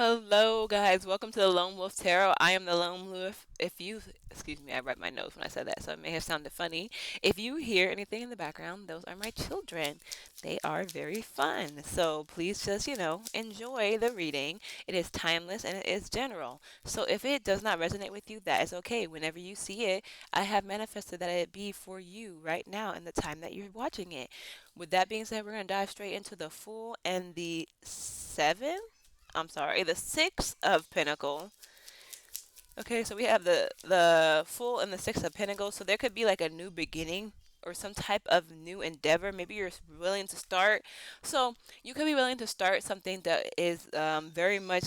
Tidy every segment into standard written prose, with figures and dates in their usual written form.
Hello, guys. Welcome to the Lone Wolf Tarot. I am the Lone Wolf. Excuse me, I wiped my nose when I said that, so it may have sounded funny. If you hear anything in the background, those are my children. They are very fun. So please just, enjoy the reading. It is timeless and it is general. So if it does not resonate with you, that is okay. Whenever you see it, I have manifested that it be for you right now in the time that you're watching it. With that being said, we're going to dive straight into the Fool and the Seven. I'm sorry, the Six of Pentacles. Okay, so we have the Fool and the Six of Pentacles. So there could be like a new beginning or some type of new endeavor. Maybe you're willing to start. So you could be willing to start something that is very much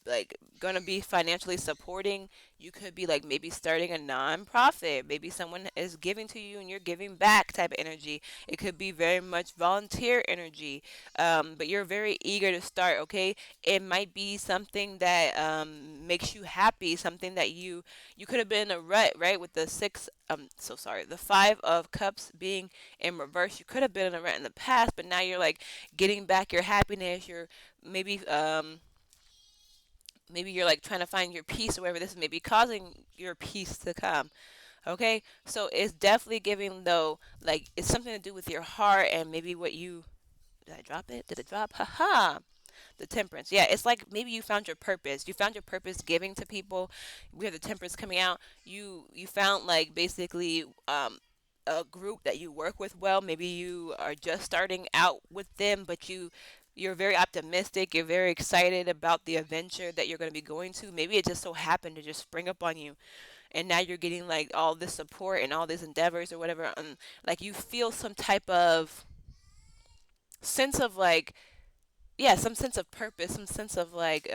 like going to be financially supporting. You could be like maybe starting a non-profit. Maybe someone is giving to you and you're giving back type of energy. It could be very much volunteer energy, but you're very eager to start. Okay, it might be something that makes you happy, something that you could have been in a rut, right? With the six, so sorry, the Five of Cups being in reverse. You could have been in a rut in the past, but now you're like getting back your happiness. You're maybe maybe you're like trying to find your peace or whatever. This is maybe causing your peace to come. Okay, so it's definitely giving though, like it's something to do with your heart and maybe what you, did I drop it? Did it drop? Haha. The Temperance. Yeah, it's like maybe you found your purpose. You found your purpose giving to people. We have the Temperance coming out. You found like basically a group that you work with well. Maybe you are just starting out with them, but you're very optimistic. You're very excited about the adventure that you're going to be going to. Maybe it just so happened to just spring up on you, and now you're getting like all this support and all these endeavors or whatever. And like you feel some type of sense of like, yeah, some sense of purpose, some sense of like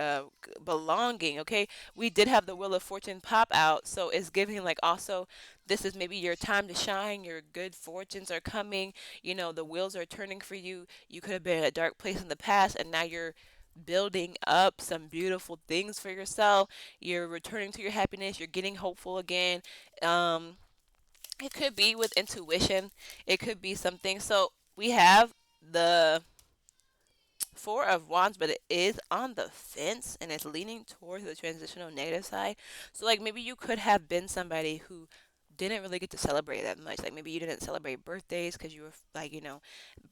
belonging. Okay, we did have the Wheel of Fortune pop out, so it's giving like also this is maybe your time to shine. Your good fortunes are coming. The wheels are turning for you. You could have been in a dark place in the past, and now you're building up some beautiful things for yourself. You're returning to your happiness. You're getting hopeful again. Um, it could be with intuition. It could be something. So we have the Four of Wands, but it is on the fence and it's leaning towards the transitional negative side. So, like, maybe you could have been somebody who didn't really get to celebrate that much. Like, maybe you didn't celebrate birthdays because you were, like,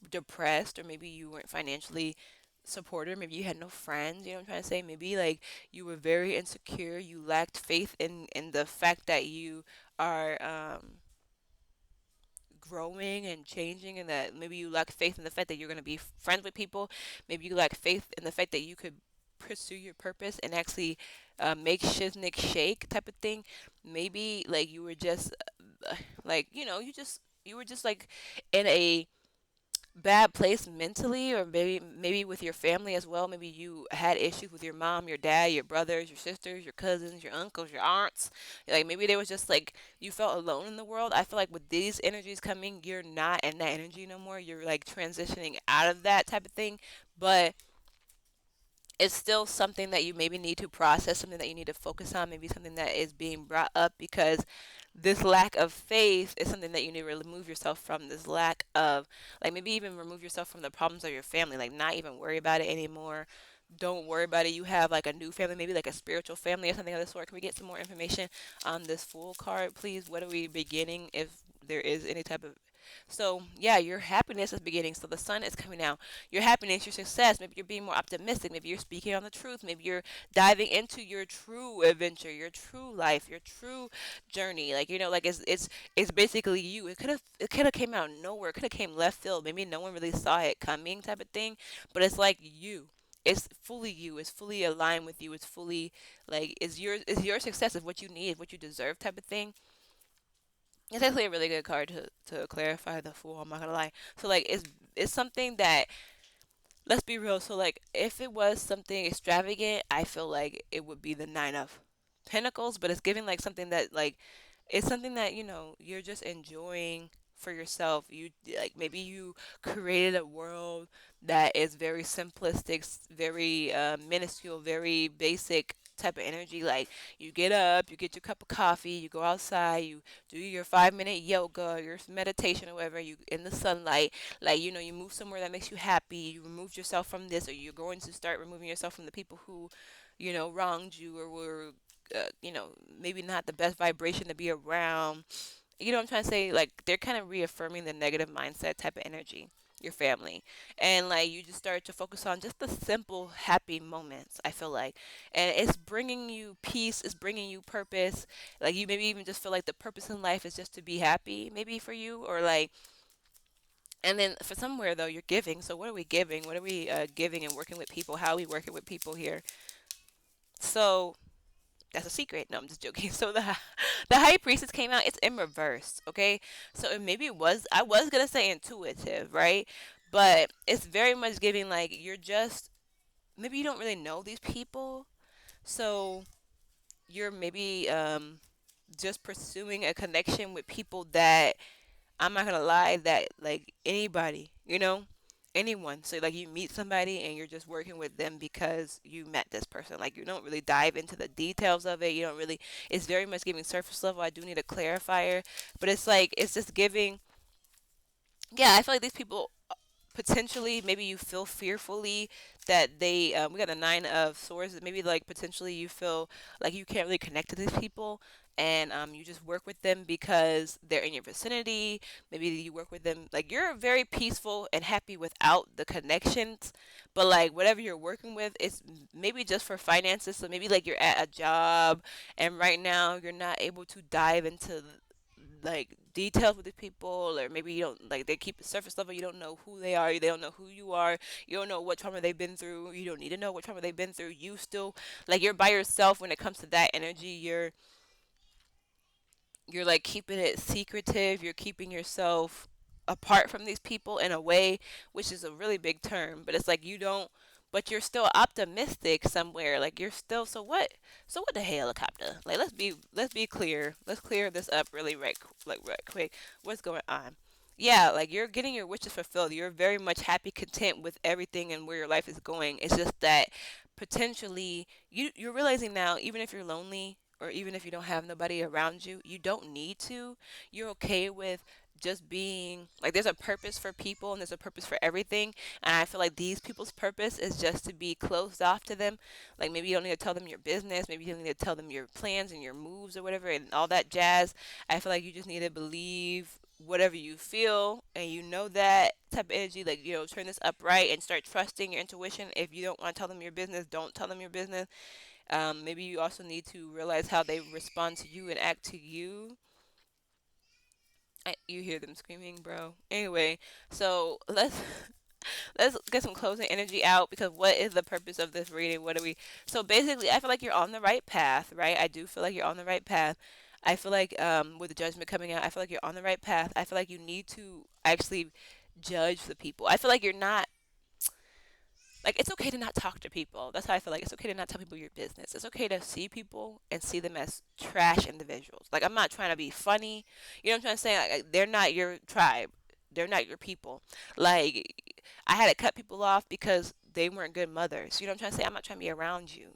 depressed, or maybe you weren't financially supported. Maybe you had no friends. You know what I'm trying to say? Maybe, like, you were very insecure. You lacked faith in the fact that you are, growing and changing, and that maybe you lack faith in the fact that you're going to be friends with people. Maybe you lack faith in the fact that you could pursue your purpose and actually make shiznick shake type of thing. Maybe like you were just like you were just like in a bad place mentally, or maybe with your family as well. Maybe you had issues with your mom, your dad, your brothers, your sisters, your cousins, your uncles, your aunts. Like maybe there was just like you felt alone in the world. I feel like with these energies coming, you're not in that energy no more. You're like transitioning out of that type of thing. But it's still something that you maybe need to process, something that you need to focus on, maybe something that is being brought up, because this lack of faith is something that you need to remove yourself from. This lack of, like, maybe even remove yourself from the problems of your family, like, not even worry about it anymore. Don't worry about it. You have like a new family, maybe like a spiritual family or something of the sort. Can we get some more information on this Fool card, please? What are we beginning, if there is any type of, so yeah, your happiness is beginning. So the sun is coming out. Your happiness, your success. Maybe you're being more optimistic. Maybe you're speaking on the truth. Maybe you're diving into your true adventure, your true life, your true journey. Like like it's basically you. It could have came out of nowhere. It could have came left field. Maybe no one really saw it coming, type of thing. But it's like you. It's fully you. It's fully aligned with you. It's fully like it's your success is what you need, what you deserve, type of thing. It's actually a really good card to clarify the Fool. I'm not gonna lie. So like it's something that, let's be real. So like if it was something extravagant, I feel like it would be the Nine of Pentacles. But it's giving like something that like it's something that you're just enjoying for yourself. You like maybe you created a world that is very simplistic, very minuscule, very basic, type of energy. Like you get up, you get your cup of coffee, you go outside, you do your 5 minute yoga, your meditation or whatever, you in the sunlight, like you move somewhere that makes you happy, you remove yourself from this, or you're going to start removing yourself from the people who, wronged you or were maybe not the best vibration to be around. You know what I'm trying to say? Like they're kind of reaffirming the negative mindset type of energy, your family. And like you just start to focus on just the simple happy moments, I feel like. And it's bringing you peace, it's bringing you purpose. Like you maybe even just feel like the purpose in life is just to be happy, maybe for you, or like, and then for somewhere though, you're giving. So what are we giving? What are we giving and working with people? How are we working with people here? So that's a secret. No, I'm just joking. So the high priestess came out. It's in reverse. Okay, so maybe it was. I was gonna say intuitive, right? But it's very much giving like you're just maybe you don't really know these people, so you're maybe just pursuing a connection with people that I'm not gonna lie, that like anybody, anyone. So like you meet somebody and you're just working with them because you met this person. Like you don't really dive into the details of it. You don't really. It's very much giving surface level. I do need a clarifier, but it's like it's just giving. Yeah, I feel like these people potentially maybe you feel fearfully that they we got a nine of swords, maybe like potentially you feel like you can't really connect to these people, and you just work with them because they're in your vicinity. Maybe you work with them like you're very peaceful and happy without the connections, but like whatever you're working with is maybe just for finances. So maybe like you're at a job and right now you're not able to dive into like details with the people, or maybe you don't like they keep it surface level. You don't know who they are, they don't know who you are, you don't know what trauma they've been through, you don't need to know what trauma they've been through. You still like you're by yourself when it comes to that energy. You're like keeping it secretive, you're keeping yourself apart from these people in a way, which is a really big term, but it's like you don't, but you're still optimistic somewhere. Like you're still, so what the helicopter, like let's be clear, let's clear this up really right quick. What's going on? Yeah, like you're getting your wishes fulfilled, you're very much happy, content with everything and where your life is going. It's just that potentially you're realizing now, even if you're lonely or even if you don't have nobody around you, you don't need to. You're okay with just being like there's a purpose for people and there's a purpose for everything. And I feel like these people's purpose is just to be closed off to them. Like maybe you don't need to tell them your business, maybe you don't need to tell them your plans and your moves or whatever and all that jazz. I feel like you just need to believe whatever you feel, and that type of energy, like turn this upright and start trusting your intuition. If you don't want to tell them your business, don't tell them your business. Maybe you also need to realize how they respond to you and act to you. You hear them screaming, bro. Anyway, so let's get some closing energy out, because what is the purpose of this reading? What are we? So basically, I feel like you're on the right path, right? I do feel like you're on the right path. I feel like with the judgment coming out, I feel like you're on the right path. I feel like you need to actually judge the people. I feel like you're not like it's okay to not talk to people. That's how I feel like it's okay to not tell people your business. It's okay to see people and see them as trash individuals. Like I'm not trying to be funny. You know what I'm trying to say? Like they're not your tribe. They're not your people. Like I had to cut people off because they weren't good mothers. You know what I'm trying to say? I'm not trying to be around you.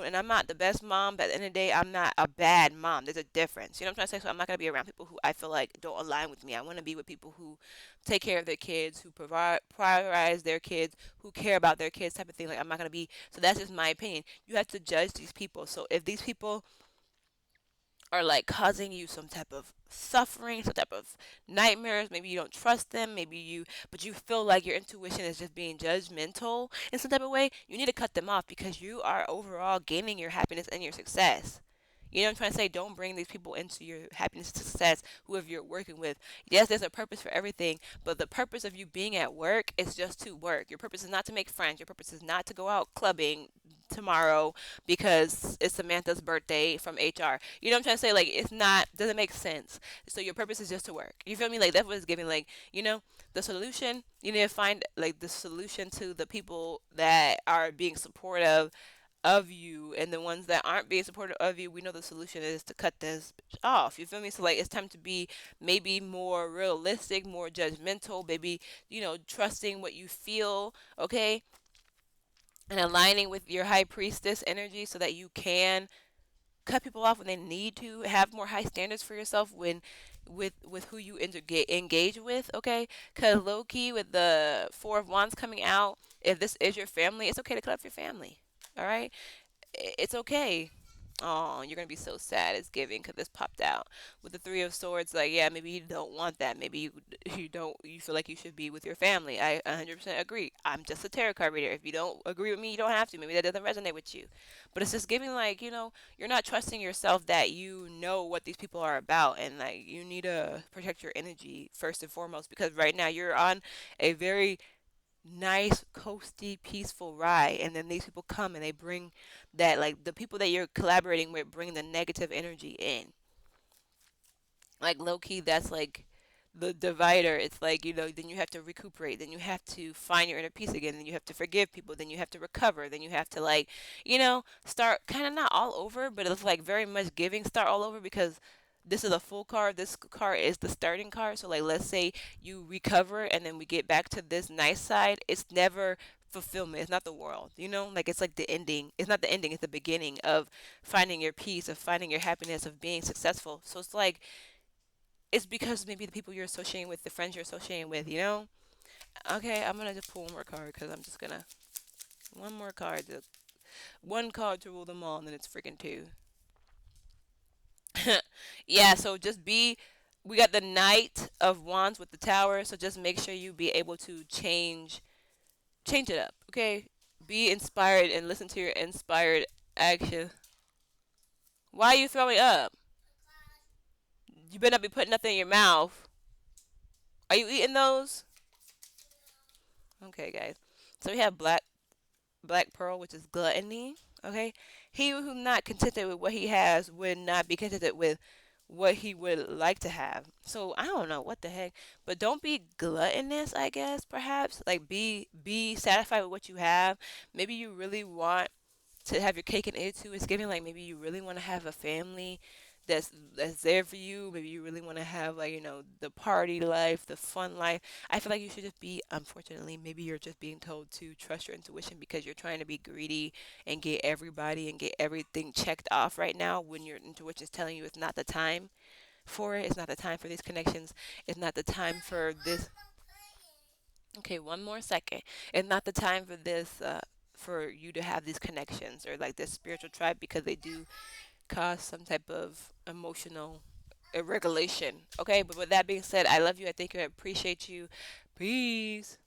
And I'm not the best mom, but at the end of the day, I'm not a bad mom. There's a difference. You know what I'm trying to say? So I'm not gonna be around people who I feel like don't align with me. I want to be with people who take care of their kids, who provide prioritize their kids, who care about their kids, type of thing. Like I'm not gonna be. So that's just my opinion. You have to judge these people. So if these people are like causing you some type of suffering, some type of nightmares, maybe you don't trust them, but you feel like your intuition is just being judgmental in some type of way, you need to cut them off because you are overall gaining your happiness and your success. You know what I'm trying to say? Don't bring these people into your happiness and success, whoever you're working with. Yes, there's a purpose for everything, but the purpose of you being at work is just to work. Your purpose is not to make friends. Your purpose is not to go out clubbing tomorrow because it's Samantha's birthday from HR. You know what I'm trying to say? Like, it's not, doesn't make sense. So your purpose is just to work. You feel me? Like, that's what it's giving. Like, the solution, you need to find, like, the solution to the people that are being supportive of you, and the ones that aren't being supportive of you, we know the solution is to cut this bitch off. You feel me? So like it's time to be maybe more realistic, more judgmental, maybe trusting what you feel. Okay, and aligning with your high priestess energy so that you can cut people off when they need to, have more high standards for yourself when with who you engage with, okay? Because low key with the four of wands coming out, if this is your family, it's okay to cut off your family, all right? It's okay. Oh, you're gonna be so sad. It's giving because this popped out with the three of swords. Like, yeah, maybe you don't want that. Maybe you don't. You feel like you should be with your family. I 100% agree. I'm just a tarot card reader. If you don't agree with me, you don't have to. Maybe that doesn't resonate with you. But it's just giving like you're not trusting yourself that you know what these people are about, and like you need to protect your energy first and foremost because right now you're on a very nice, coasty, peaceful ride, and then these people come and they bring that, like the people that you're collaborating with bring the negative energy in. Like low key, that's like the divider. It's like, then you have to recuperate, then you have to find your inner peace again, then you have to forgive people, then you have to recover, then you have to like, start kind of not all over, but it's like very much giving, start all over because this is a full card. This card is the starting card. So like let's say you recover and then we get back to this nice side. It's never fulfillment. It's not the world. Like it's like the ending. It's not the ending, it's the beginning of finding your peace, of finding your happiness, of being successful. So it's like it's because maybe the people you're associating with, the friends you're associating with. Okay, I'm gonna just pull one more card because I'm just gonna one more card, one card to rule them all, and then it's freaking two. Yeah, so just be. We got the Knight of Wands with the Tower, so just make sure you be able to change it up. Okay, be inspired and listen to your inspired action. Why are you throwing up? You better not be putting nothing in your mouth. Are you eating those? Okay, guys. So we have Black Pearl, which is gluttony. Okay, he who not contented with what he has would not be contented with what he would like to have. So I don't know what the heck, but don't be gluttonous. I guess perhaps like be satisfied with what you have. Maybe you really want to have your cake and eat it too. It's giving like maybe you really want to have a family that's there for you. Maybe you really want to have like the party life, the fun life. I feel like you should just be. Unfortunately, maybe you're just being told to trust your intuition because you're trying to be greedy and get everybody and get everything checked off right now when your intuition is telling you it's not the time for it. It's not the time for these connections. It's not the time for this. Okay, one more second. It's not the time for this. For you to have these connections or like this spiritual tribe because they do cause some type of emotional irregulation. Okay, but with that being said, I love you. I think I appreciate you. Peace.